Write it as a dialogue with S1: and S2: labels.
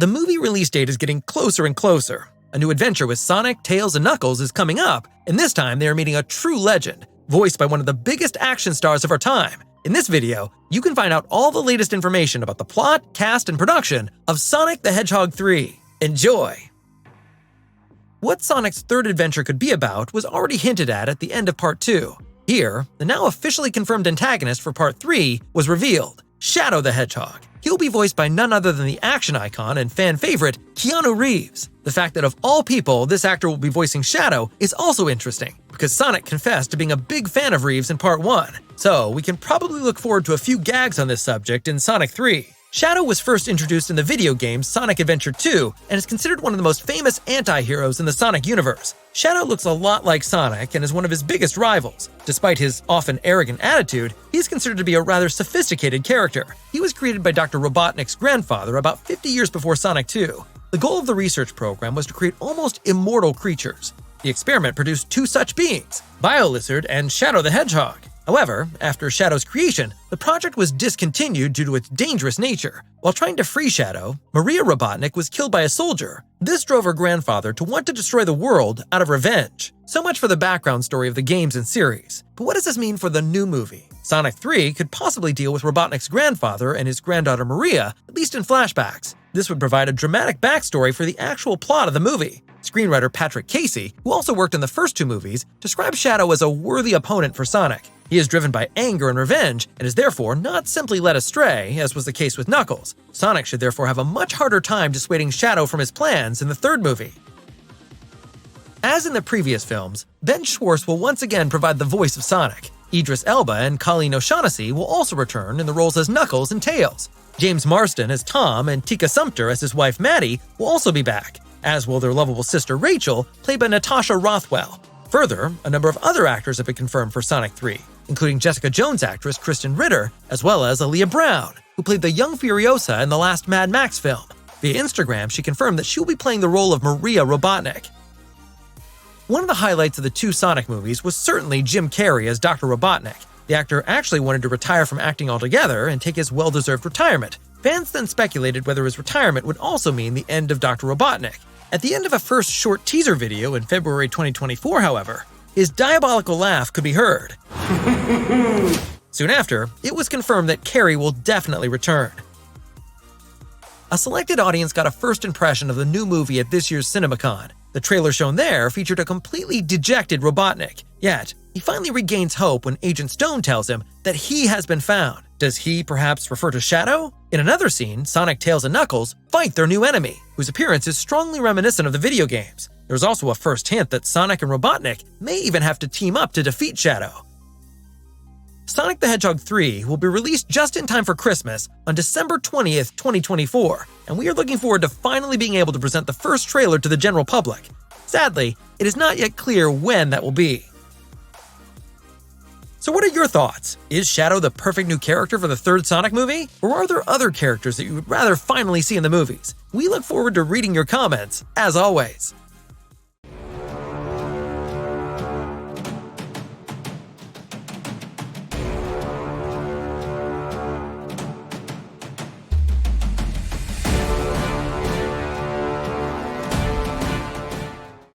S1: The movie release date is getting closer and closer. A new adventure with Sonic, Tails, and Knuckles is coming up, and this time they are meeting a true legend, voiced by one of the biggest action stars of our time. In this video, you can find out all the latest information about the plot, cast, and production of Sonic the Hedgehog 3. Enjoy! What Sonic's third adventure could be about was already hinted at the end of Part 2. Here, the now officially confirmed antagonist for Part 3 was revealed, Shadow the Hedgehog. He'll be voiced by none other than the action icon and fan favorite, Keanu Reeves. The fact that of all people, this actor will be voicing Shadow is also interesting, because Sonic confessed to being a big fan of Reeves in Part 1, so we can probably look forward to a few gags on this subject in Sonic 3. Shadow was first introduced in the video game Sonic Adventure 2 and is considered one of the most famous anti-heroes in the Sonic universe. Shadow looks a lot like Sonic and is one of his biggest rivals. Despite his often arrogant attitude, he is considered to be a rather sophisticated character. He was created by Dr. Robotnik's grandfather about 50 years before Sonic 2. The goal of the research program was to create almost immortal creatures. The experiment produced two such beings, BioLizard and Shadow the Hedgehog. However, after Shadow's creation, the project was discontinued due to its dangerous nature. While trying to free Shadow, Maria Robotnik was killed by a soldier. This drove her grandfather to want to destroy the world out of revenge. So much for the background story of the games and series. But what does this mean for the new movie? Sonic 3 could possibly deal with Robotnik's grandfather and his granddaughter Maria, at least in flashbacks. This would provide a dramatic backstory for the actual plot of the movie. Screenwriter Patrick Casey, who also worked in the first two movies, described Shadow as a worthy opponent for Sonic. He is driven by anger and revenge, and is therefore not simply led astray, as was the case with Knuckles. Sonic should therefore have a much harder time dissuading Shadow from his plans in the third movie. As in the previous films, Ben Schwartz will once again provide the voice of Sonic. Idris Elba and Colleen O'Shaughnessy will also return in the roles as Knuckles and Tails. James Marsden as Tom and Tika Sumpter as his wife Maddie will also be back, as will their lovable sister Rachel, played by Natasha Rothwell. Further, a number of other actors have been confirmed for Sonic 3, including Jessica Jones actress Kristen Ritter, as well as Aaliyah Brown, who played the young Furiosa in the last Mad Max film. Via Instagram, she confirmed that she will be playing the role of Maria Robotnik. One of the highlights of the two Sonic movies was certainly Jim Carrey as Dr. Robotnik. The actor actually wanted to retire from acting altogether and take his well-deserved retirement. Fans then speculated whether his retirement would also mean the end of Dr. Robotnik. At the end of a first short teaser video in February 2024, however, his diabolical laugh could be heard. Soon after, it was confirmed that Carrey will definitely return. A selected audience got a first impression of the new movie at this year's CinemaCon. The trailer shown there featured a completely dejected Robotnik. Yet, he finally regains hope when Agent Stone tells him that he has been found. Does he perhaps refer to Shadow? In another scene, Sonic, Tails, and Knuckles fight their new enemy, whose appearance is strongly reminiscent of the video games. There's also a first hint that Sonic and Robotnik may even have to team up to defeat Shadow. Sonic the Hedgehog 3 will be released just in time for Christmas on December 20th, 2024, and we are looking forward to finally being able to present the first trailer to the general public. Sadly, it is not yet clear when that will be. So what are your thoughts? Is Shadow the perfect new character for the third Sonic movie? Or are there other characters that you would rather finally see in the movies? We look forward to reading your comments, as always.